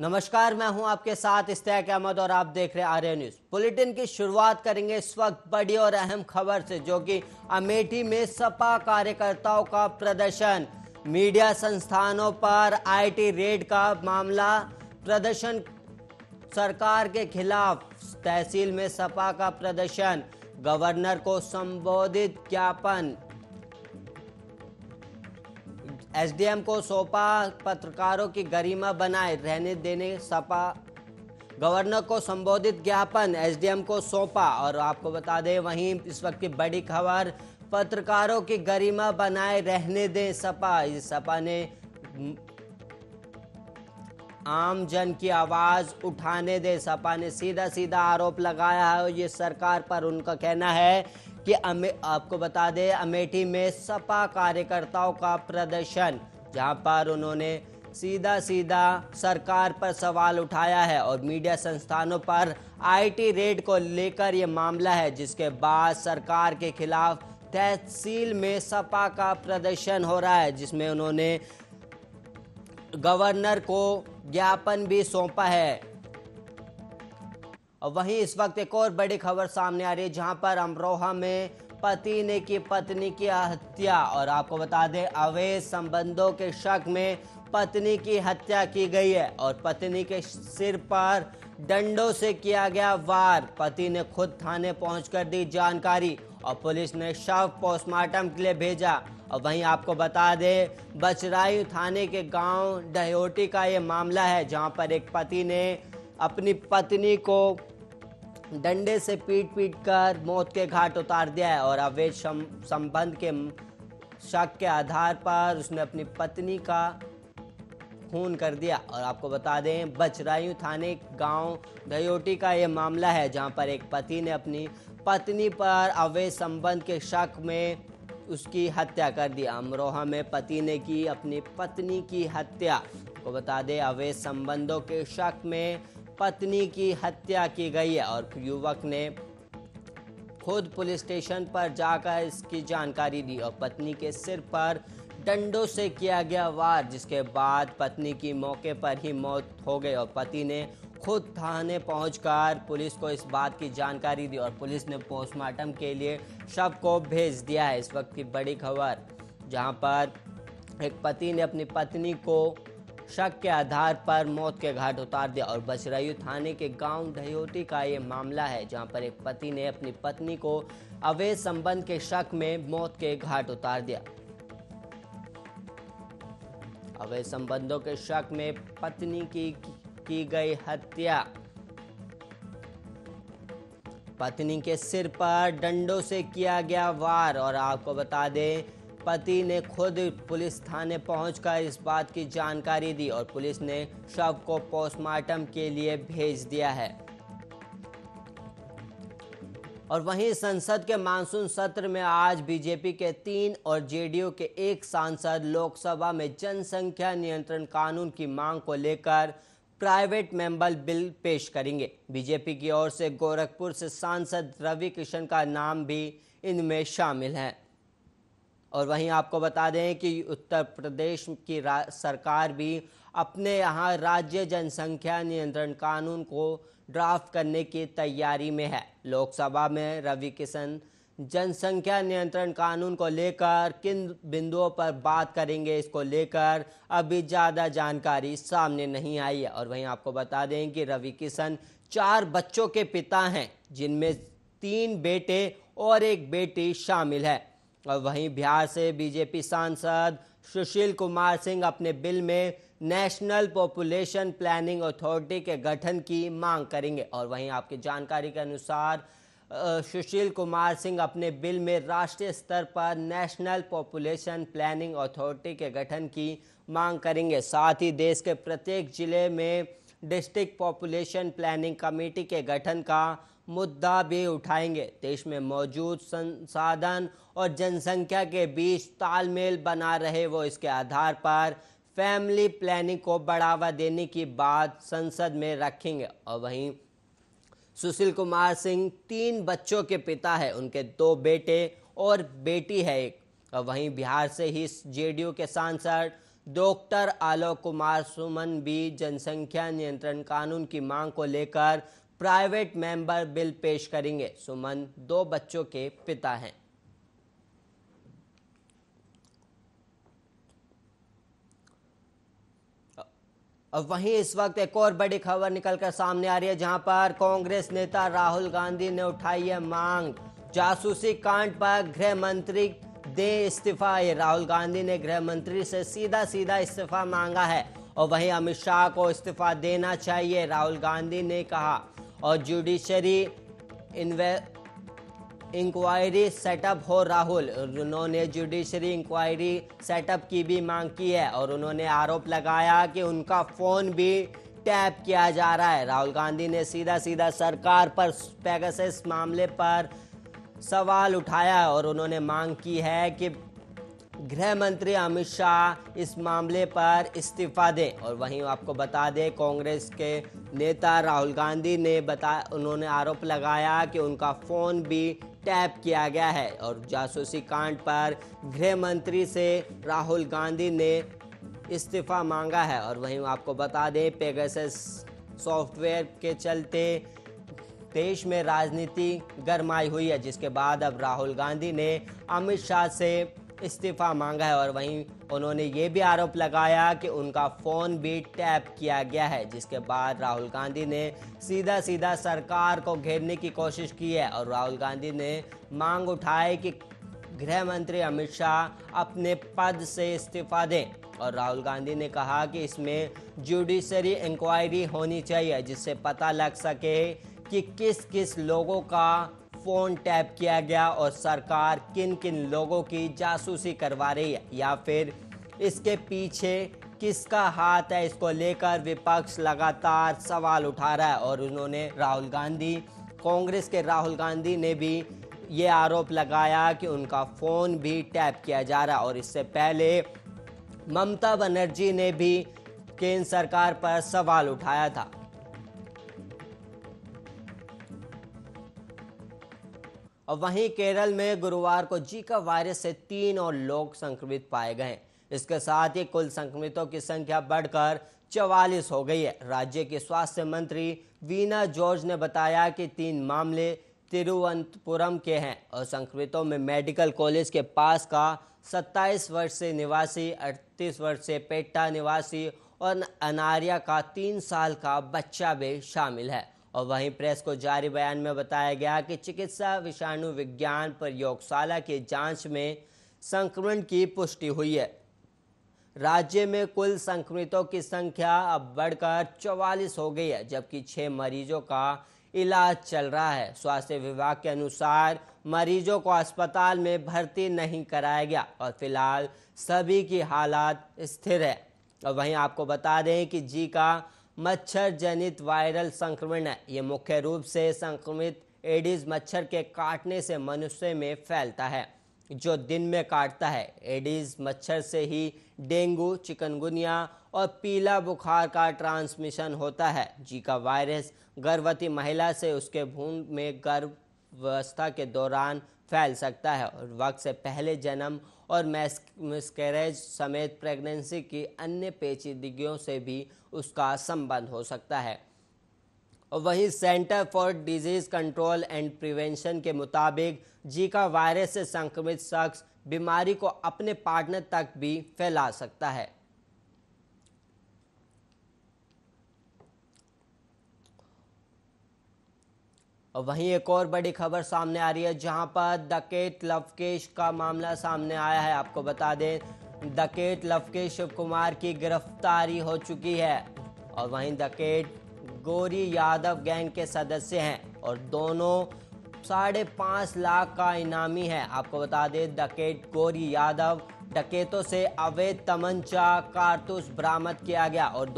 नमस्कार, मैं हूं आपके साथ इस्तेक अहमद और आप देख रहे हैं आर्य न्यूज। बुलेटिन की शुरुआत करेंगे इस वक्त बड़ी और अहम खबर से, जो कि अमेठी में सपा कार्यकर्ताओं का प्रदर्शन, मीडिया संस्थानों पर आईटी रेड का मामला, प्रदर्शन सरकार के खिलाफ, तहसील में सपा का प्रदर्शन, गवर्नर को संबोधित ज्ञापन, एसडीएम को सौंपा, पत्रकारों की गरिमा बनाए रहने देने सपा, गवर्नर को संबोधित ज्ञापन एसडीएम को सौंपा। और आपको बता दें, वहीं इस वक्त की बड़ी खबर, पत्रकारों की गरिमा बनाए रहने दें सपा। इस सपा ने आम जन की आवाज उठाने दे, सपा ने सीधा सीधा आरोप लगाया है ये सरकार पर। उनका कहना है कि आपको बता दें, अमेठी में सपा कार्यकर्ताओं का प्रदर्शन, जहां पर उन्होंने सीधा सीधा सरकार पर सवाल उठाया है और मीडिया संस्थानों पर आईटी रेड को लेकर यह मामला है, जिसके बाद सरकार के खिलाफ तहसील में सपा का प्रदर्शन हो रहा है, जिसमें उन्होंने गवर्नर को ज्ञापन भी सौंपा है। और वहीं इस वक्त एक और बड़ी खबर सामने आ रही है, जहां पर अमरोहा में पति ने की पत्नी की हत्या। और आपको बता दें, अवैध संबंधों के शक में पत्नी की हत्या की गई है और पत्नी के सिर पर डंडों से किया गया वार। पति ने खुद थाने पहुंचकर दी जानकारी और पुलिस ने शव पोस्टमार्टम के लिए भेजा। और वहीं आपको बता दें, बचराई थाने के गांव डयोटी का ये मामला है, जहां पर एक पति ने अपनी पत्नी को डंडे से पीट कर मौत के घाट उतार दिया है और अवैध संबंध के शक के आधार पर उसने अपनी पत्नी का खून कर दिया। और आपको बता दें, बचरायू थाने गांव डयोटी का यह मामला है, जहां पर एक पति ने अपनी पत्नी पर अवैध संबंध के शक में उसकी हत्या कर दी। अमरोहा में पति ने की अपनी पत्नी की हत्या। आपको बता दें, अवैध संबंधों के शक में पत्नी की हत्या की गई है और युवक ने खुद पुलिस स्टेशन पर जाकर इसकी जानकारी दी और पत्नी के सिर पर डंडों से किया गया वार, जिसके बाद पत्नी की मौके पर ही मौत हो गई और पति ने खुद थाने पहुंचकर पुलिस को इस बात की जानकारी दी और पुलिस ने पोस्टमार्टम के लिए शव को भेज दिया है। इस वक्त की बड़ी खबर, जहां पर एक पति ने अपनी पत्नी को शक के आधार पर मौत के घाट उतार दिया। और बचरायू थाने के गांव डयोटी का ये मामला है, जहां पर एक पति ने अपनी पत्नी को अवैध संबंध के शक में मौत के घाट उतार दिया। अवैध संबंधों के शक में पत्नी की गई हत्या, पत्नी के सिर पर डंडों से किया गया वार। और आपको बता दें, पति ने खुद पुलिस थाने पहुंचकर इस बात की जानकारी दी और पुलिस ने शव को पोस्टमार्टम के लिए भेज दिया है। और वहीं संसद के मानसून सत्र में आज बीजेपी के 3 और जेडीयू के 1 सांसद लोकसभा में जनसंख्या नियंत्रण कानून की मांग को लेकर प्राइवेट मेंबर बिल पेश करेंगे। बीजेपी की ओर से गोरखपुर से सांसद रवि किशन का नाम भी इनमें शामिल है। और वहीं आपको बता दें कि उत्तर प्रदेश की सरकार भी अपने यहाँ राज्य जनसंख्या नियंत्रण कानून को ड्राफ्ट करने की तैयारी में है। लोकसभा में रवि किशन जनसंख्या नियंत्रण कानून को लेकर किन बिंदुओं पर बात करेंगे, इसको लेकर अभी ज़्यादा जानकारी सामने नहीं आई है। और वहीं आपको बता दें कि रवि किशन 4 बच्चों के पिता हैं, जिनमें 3 बेटे और 1 बेटी शामिल है। और वहीं बिहार से बीजेपी सांसद सुशील कुमार सिंह अपने बिल में नेशनल पॉपुलेशन प्लानिंग अथॉरिटी के गठन की मांग करेंगे। और वहीं आपकी जानकारी के अनुसार सुशील कुमार सिंह अपने बिल में राष्ट्रीय स्तर पर नेशनल पॉपुलेशन प्लानिंग अथॉरिटी के गठन की मांग करेंगे। साथ ही देश के प्रत्येक जिले में डिस्ट्रिक्ट पॉपुलेशन प्लानिंग कमेटी के गठन का मुद्दा भी उठाएंगे। देश में मौजूद संसाधन और जनसंख्या के बीच तालमेल बना रहे, वो इसके आधार पर फैमिली प्लानिंग को बढ़ावा देने की बात संसद में रखेंगे। और वहीं सुशील कुमार सिंह 3 बच्चों के पिता है, उनके 2 बेटे और बेटी है एक। और वहीं बिहार से ही जेडीयू के सांसद डॉक्टर आलोक कुमार सुमन भी जनसंख्या नियंत्रण कानून की मांग को लेकर प्राइवेट मेंबर बिल पेश करेंगे। सुमन 2 बच्चों के पिता हैं। अब वहीं इस वक्त एक और बड़ी खबर निकलकर सामने आ रही है, जहां पर कांग्रेस नेता राहुल गांधी ने उठाई है मांग। जासूसी कांड पर गृह मंत्री दे इस्तीफा। ये राहुल गांधी ने गृह मंत्री से सीधा सीधा इस्तीफा मांगा है और वहीं अमित शाह को इस्तीफा देना चाहिए, राहुल गांधी ने कहा। और जुडिशरी इंक्वायरी सेटअप हो राहुल, उन्होंने जुडिशरी इंक्वायरी सेटअप की भी मांग की है और उन्होंने आरोप लगाया कि उनका फोन भी टैप किया जा रहा है। राहुल गांधी ने सीधा सीधा सरकार पर पेगासस मामले पर सवाल उठाया और उन्होंने मांग की है कि गृह मंत्री अमित शाह इस मामले पर इस्तीफा दें। और वहीं आपको बता दें, कांग्रेस के नेता राहुल गांधी ने उन्होंने आरोप लगाया कि उनका फोन भी टैप किया गया है और जासूसी कांड पर गृह मंत्री से राहुल गांधी ने इस्तीफा मांगा है। और वहीं आपको बता दें, पेगासस सॉफ्टवेयर के चलते देश में राजनीति गरमाई हुई है, जिसके बाद अब राहुल गांधी ने अमित शाह से इस्तीफा मांगा है। और वहीं उन्होंने ये भी आरोप लगाया कि उनका फोन भी टैप किया गया है, जिसके बाद राहुल गांधी ने सीधा सीधा सरकार को घेरने की कोशिश की है और राहुल गांधी ने मांग उठाई कि गृह मंत्री अमित शाह अपने पद से इस्तीफा दें। और राहुल गांधी ने कहा कि इसमें जुडिशरी इंक्वायरी होनी चाहिए, जिससे पता लग सके कि किस किस लोगों का फोन टैप किया गया और सरकार किन किन लोगों की जासूसी करवा रही है या फिर इसके पीछे किसका हाथ है। इसको लेकर विपक्ष लगातार सवाल उठा रहा है और उन्होंने कांग्रेस के राहुल गांधी ने भी ये आरोप लगाया कि उनका फोन भी टैप किया जा रहा है। और इससे पहले ममता बनर्जी ने भी केंद्र सरकार पर सवाल उठाया था। और वहीं केरल में गुरुवार को जीका वायरस से 3 और लोग संक्रमित पाए गए। इसके साथ ही कुल संक्रमितों की संख्या बढ़कर 44 हो गई है। राज्य के स्वास्थ्य मंत्री वीना जॉर्ज ने बताया कि 3 मामले तिरुवनंतपुरम के हैं और संक्रमितों में मेडिकल कॉलेज के पास का 27 वर्ष से निवासी, 38 वर्ष से पेट्टा निवासी और अनारिया का 3 साल का बच्चा भी शामिल है। और वहीं प्रेस को जारी बयान में बताया गया कि चिकित्सा विषाणु विज्ञान प्रयोगशाला की जांच में संक्रमण की पुष्टि हुई है। राज्य में कुल संक्रमितों की संख्या अब बढ़कर 44 हो गई है, जबकि 6 मरीजों का इलाज चल रहा है। स्वास्थ्य विभाग के अनुसार मरीजों को अस्पताल में भर्ती नहीं कराया गया और फिलहाल सभी की हालत स्थिर है। और वहीं आपको बता दें कि जीका मच्छर जनित वायरल संक्रमण है। ये मुख्य रूप से संक्रमित एडिस मच्छर के काटने से मनुष्य में फैलता है, जो दिन में काटता है। एडिस मच्छर से ही डेंगू, चिकनगुनिया और पीला बुखार का ट्रांसमिशन होता है। जीका वायरस गर्भवती महिला से उसके भ्रूण में गर्भावस्था के दौरान फैल सकता है और वक्त से पहले जन्म और मिसकैरेज समेत प्रेगनेंसी की अन्य पेचीदगियों से भी उसका संबंध हो सकता है। और वहीं centre for disease control and prevention के मुताबिक जीका वायरस से संक्रमित शख्स बीमारी को अपने पार्टनर तक भी फैला सकता है। और वहीं एक और बड़ी खबर सामने आ रही है, जहां पर डकैत लवकेश का मामला सामने आया है। आपको बता दें, डकैत लवकेश शिव कुमार की गिरफ्तारी हो चुकी है और वहीं डकैत गौरी यादव गैंग के सदस्य हैं और दोनों 5.5 लाख का इनामी है। आपको बता दें, डकैत गौरी यादव डकैतों से अवैध तमंचा कारतूस बरामद किया गया और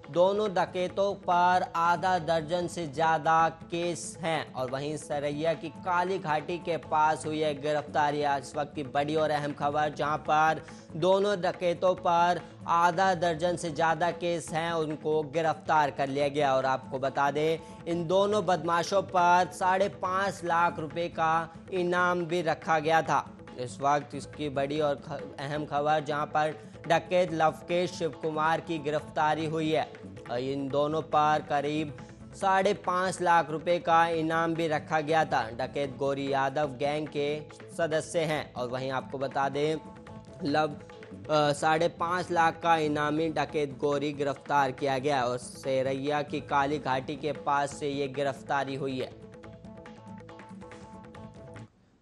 दोनों डकैतों पर आधा दर्जन से ज़्यादा केस हैं। और वहीं सरैया की काली घाटी के पास हुई है गिरफ्तारी। इस वक्त की बड़ी और अहम खबर, जहां पर दोनों डकैतों पर आधा दर्जन से ज़्यादा केस हैं, उनको गिरफ्तार कर लिया गया। और आपको बता दें, इन दोनों बदमाशों पर 5.5 लाख रुपए का इनाम भी रखा गया था। इस वक्त इसकी बड़ी और अहम खबर जहां पर डकैत लवकेश शिव कुमार की गिरफ्तारी हुई है और इन दोनों पर करीब 5.5 लाख रुपए का इनाम भी रखा गया था। डकैत गौरी यादव गैंग के सदस्य हैं और वहीं आपको बता दें 5.5 लाख का इनामी डकैत गौरी गिरफ्तार किया गया और सेरैया की काली घाटी के पास से ये गिरफ्तारी हुई है।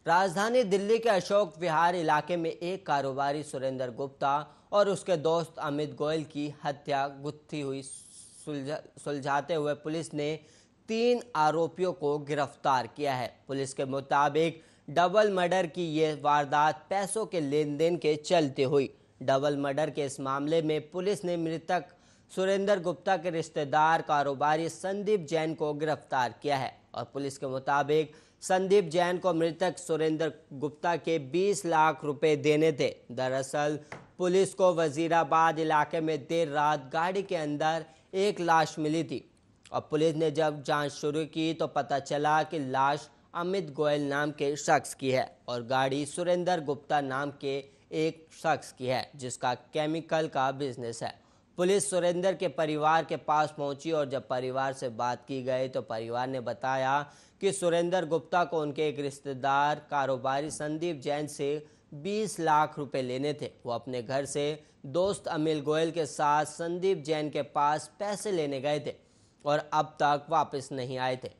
राजधानी दिल्ली के अशोक विहार इलाके में एक कारोबारी सुरेंद्र गुप्ता और उसके दोस्त अमित गोयल की हत्या गुत्थी हुई सुलझाते हुए पुलिस ने 3 आरोपियों को गिरफ्तार किया है। पुलिस के मुताबिक डबल मर्डर की ये वारदात पैसों के लेन देन के चलते हुई। डबल मर्डर के इस मामले में पुलिस ने मृतक सुरेंद्र गुप्ता के रिश्तेदार कारोबारी संदीप जैन को गिरफ्तार किया है और पुलिस के मुताबिक संदीप जैन को मृतक सुरेंद्र गुप्ता के 20 लाख रुपए देने थे। दरअसल पुलिस को वजीराबाद इलाके में देर रात गाड़ी के अंदर एक लाश मिली थी और पुलिस ने जब जांच शुरू की तो पता चला कि लाश अमित गोयल नाम के शख्स की है और गाड़ी सुरेंद्र गुप्ता नाम के एक शख्स की है जिसका केमिकल का बिजनेस है। पुलिस सुरेंद्र के परिवार के पास पहुंची और जब परिवार से बात की गई तो परिवार ने बताया कि सुरेंद्र गुप्ता को उनके एक रिश्तेदार कारोबारी संदीप जैन से 20 लाख रुपए लेने थे। वो अपने घर से दोस्त अमित गोयल के साथ संदीप जैन के पास पैसे लेने गए थे और अब तक वापस नहीं आए थे।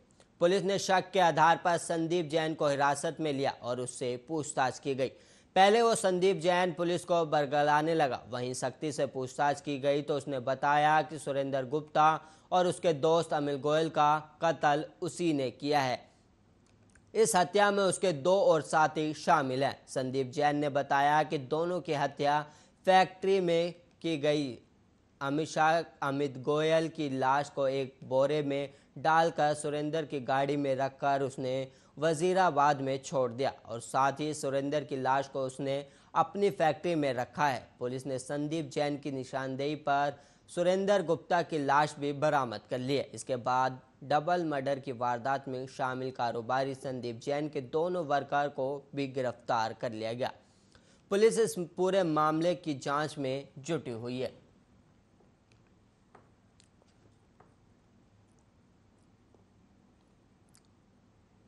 पुलिस ने शक के आधार पर संदीप जैन को हिरासत में लिया और उससे पूछताछ की गई। पहले वो संदीप जैन पुलिस को बरगलाने लगा, वहीं सख्ती से पूछताछ की गई तो उसने बताया कि सुरेंद्र गुप्ता और उसके दोस्त अमित गोयल का कत्ल उसी ने किया है। इस हत्या में उसके 2 और साथी शामिल हैं। संदीप जैन ने बताया कि दोनों की हत्या फैक्ट्री में की गई। अमित गोयल की लाश को एक बोरे में डालकर सुरेंद्र की गाड़ी में रखकर उसने वजीराबाद में छोड़ दिया और साथ ही सुरेंद्र की लाश को उसने अपनी फैक्ट्री में रखा है। पुलिस ने संदीप जैन की निशानदेही पर सुरेंद्र गुप्ता की लाश भी बरामद कर ली है। इसके बाद डबल मर्डर की वारदात में शामिल कारोबारी संदीप जैन के दोनों वर्कर को भी गिरफ्तार कर लिया गया। पुलिस इस पूरे मामले की जांच में जुटी हुई है।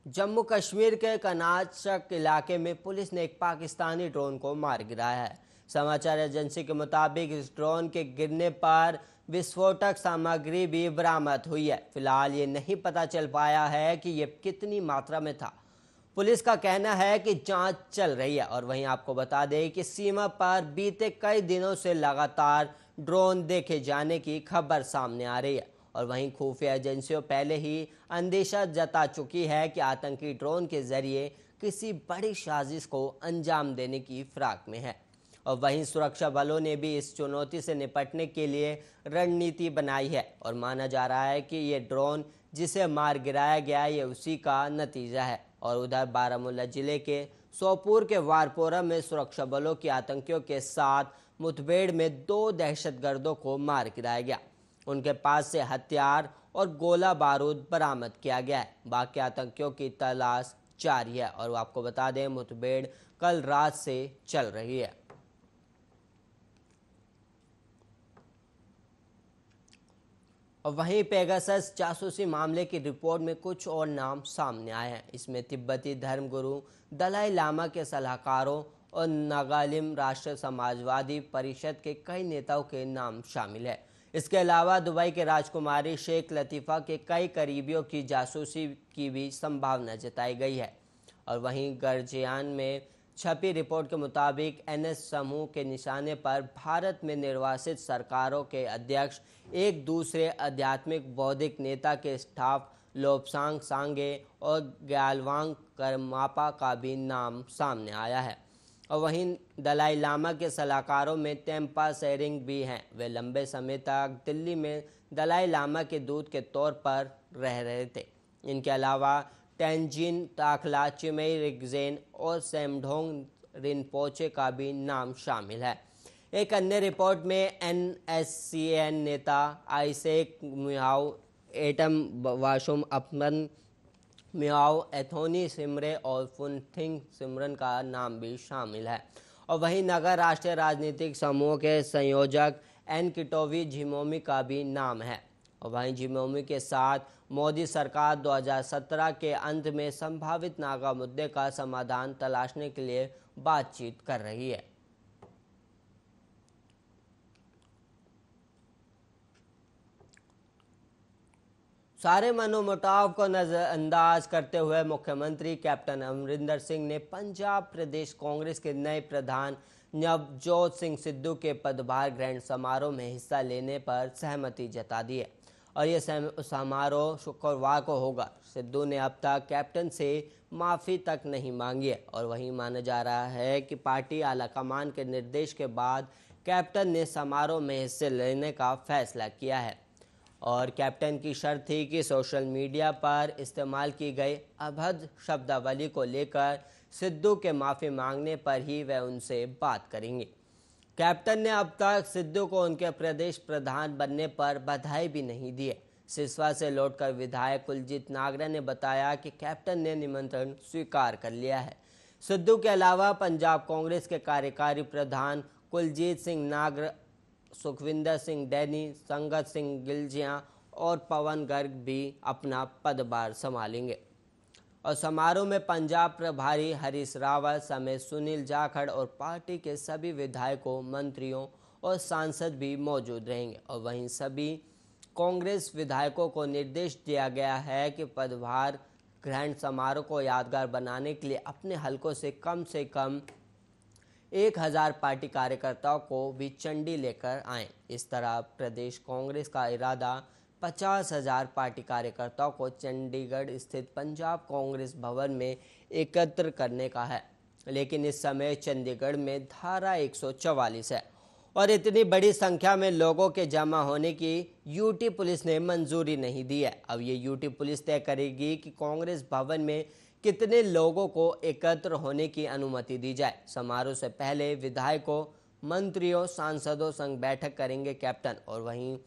जम्मू कश्मीर के कर्नाटक इलाके में पुलिस ने एक पाकिस्तानी ड्रोन को मार गिराया है। समाचार एजेंसी के मुताबिक इस ड्रोन के गिरने पर विस्फोटक सामग्री भी बरामद हुई है। फिलहाल ये नहीं पता चल पाया है कि ये कितनी मात्रा में था। पुलिस का कहना है कि जांच चल रही है और वहीं आपको बता दें कि सीमा पर बीते कई दिनों से लगातार ड्रोन देखे जाने की खबर सामने आ रही है और वहीं खुफिया एजेंसियों पहले ही अंदेशा जता चुकी है कि आतंकी ड्रोन के जरिए किसी बड़ी साजिश को अंजाम देने की फिराक में है। और वहीं सुरक्षा बलों ने भी इस चुनौती से निपटने के लिए रणनीति बनाई है और माना जा रहा है कि ये ड्रोन जिसे मार गिराया गया ये उसी का नतीजा है। और उधर बारामूला जिले के सोपुर के वारपोरा में सुरक्षा बलों की आतंकियों के साथ मुठभेड़ में 2 दहशतगर्दों को मार गिराया गया। उनके पास से हथियार और गोला बारूद बरामद किया गया है। बाकी आतंकियों की तलाश जारी है और आपको बता दें मुठभेड़ कल रात से चल रही है। और वहीं पेगासस जासूसी मामले की रिपोर्ट में कुछ और नाम सामने आए हैं। इसमें तिब्बती धर्मगुरु दलाई लामा के सलाहकारों और नागालिम राष्ट्रीय समाजवादी परिषद के कई नेताओं के नाम शामिल है। इसके अलावा दुबई के राजकुमारी शेख लतीफ़ा के कई करीबियों की जासूसी की भी संभावना जताई गई है। और वहीं गर्जियान में छपी रिपोर्ट के मुताबिक एनएस समूह के निशाने पर भारत में निर्वासित सरकारों के अध्यक्ष एक दूसरे आध्यात्मिक बौद्धिक नेता के स्टाफ लोब्सांग सांगे और ग्यालवांग करमापा का भी नाम सामने आया है। और वहीं दलाई लामा के सलाहकारों में तेम्पा सेरिंग भी हैं। वे लंबे समय तक दिल्ली में दलाई लामा के दूत के तौर पर रह रहे थे। इनके अलावा तेंजिन ताखला चिमेई रिगजेन और सेमढोंग रिनपोचे का भी नाम शामिल है। एक अन्य रिपोर्ट में एनएससीएन नेता आइसेक म्याओ एटम वाशुम अपन मियाओ एथोनी सिमरे और फुनथिंग सिमरन का नाम भी शामिल है। और वहीं नगर राष्ट्रीय राजनीतिक समूह के संयोजक एन किटोवी झिमोमी का भी नाम है। और वहीं झिमोमी के साथ मोदी सरकार 2017 के अंत में संभावित नागा मुद्दे का समाधान तलाशने के लिए बातचीत कर रही है। सारे मनोमुटाव को नजरअंदाज करते हुए मुख्यमंत्री कैप्टन अमरिंदर सिंह ने पंजाब प्रदेश कांग्रेस के नए प्रधान नवजोत सिंह सिद्धू के पदभार ग्रहण समारोह में हिस्सा लेने पर सहमति जता दी है। और ये समारोह शुक्रवार को होगा। सिद्धू ने अब तक कैप्टन से माफ़ी तक नहीं मांगी है। और वहीं माना जा रहा है कि पार्टी आलाकमान के निर्देश के बाद कैप्टन ने समारोह में हिस्से लेने का फैसला किया है। और कैप्टन की शर्त थी कि सोशल मीडिया पर इस्तेमाल की गई अभद्र शब्दावली को लेकर सिद्धू के माफ़ी मांगने पर ही वह उनसे बात करेंगे। कैप्टन ने अब तक सिद्धू को उनके प्रदेश प्रधान बनने पर बधाई भी नहीं दी है। सिसवा से लौटकर विधायक कुलजीत नागरा ने बताया कि कैप्टन ने निमंत्रण स्वीकार कर लिया है। सिद्धू के अलावा पंजाब कांग्रेस के कार्यकारी प्रधान कुलजीत सिंह नागर, सुखविंदर सिंह डैनी, संगत सिंह गिलजियां और पवन गर्ग भी अपना पदभार संभालेंगे। और समारोह में पंजाब प्रभारी हरीश रावत समेत सुनील जाखड़ और पार्टी के सभी विधायकों, मंत्रियों और सांसद भी मौजूद रहेंगे। और वहीं सभी कांग्रेस विधायकों को निर्देश दिया गया है कि पदभार ग्रहण समारोह को यादगार बनाने के लिए अपने हलकों से कम 1000 पार्टी कार्यकर्ताओं को भी चंडी लेकर आएं। इस तरह प्रदेश कांग्रेस का इरादा 50,000 पार्टी कार्यकर्ताओं को चंडीगढ़ स्थित पंजाब कांग्रेस भवन में एकत्र करने का है। लेकिन इस समय चंडीगढ़ में धारा 144 है और इतनी बड़ी संख्या में लोगों के जमा होने की यूटी पुलिस ने मंजूरी नहीं दी है। अब ये यूटी पुलिस तय करेगी कि कांग्रेस भवन में कितने लोगों को एकत्र होने की अनुमति दी जाए। समारोह से पहले विधायकों, मंत्रियों, सांसदों संग बैठक करेंगे कैप्टन। और वहीं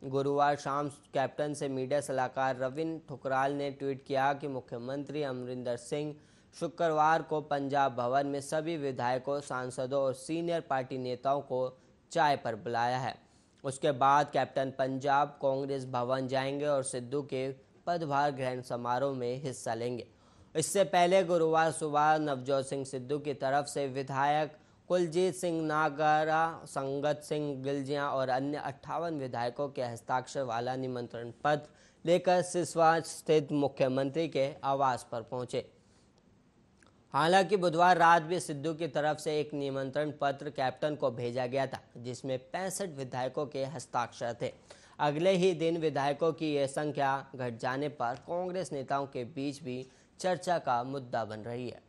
गुरुवार शाम कैप्टन से मीडिया सलाहकार रविंद्र ठुकराल ने ट्वीट किया कि मुख्यमंत्री अमरिंदर सिंह शुक्रवार को पंजाब भवन में सभी विधायकों, सांसदों और सीनियर पार्टी नेताओं को चाय पर बुलाया है। उसके बाद कैप्टन पंजाब कांग्रेस भवन जाएंगे और सिद्धू के पदभार ग्रहण समारोह में हिस्सा लेंगे। इससे पहले गुरुवार सुबह नवजोत सिंह सिद्धू की तरफ से विधायक कुलजीत सिंह नागरा, संगत सिंह गिलजियां और अन्य 58 विधायकों के हस्ताक्षर वाला निमंत्रण पत्र लेकर सिसवा स्थित मुख्यमंत्री के आवास पर पहुंचे। हालांकि बुधवार रात भी सिद्धू की तरफ से एक निमंत्रण पत्र कैप्टन को भेजा गया था, जिसमें 65 विधायकों के हस्ताक्षर थे। अगले ही दिन विधायकों की यह संख्या घट जाने पर कांग्रेस नेताओं के बीच भी चर्चा का मुद्दा बन रही है।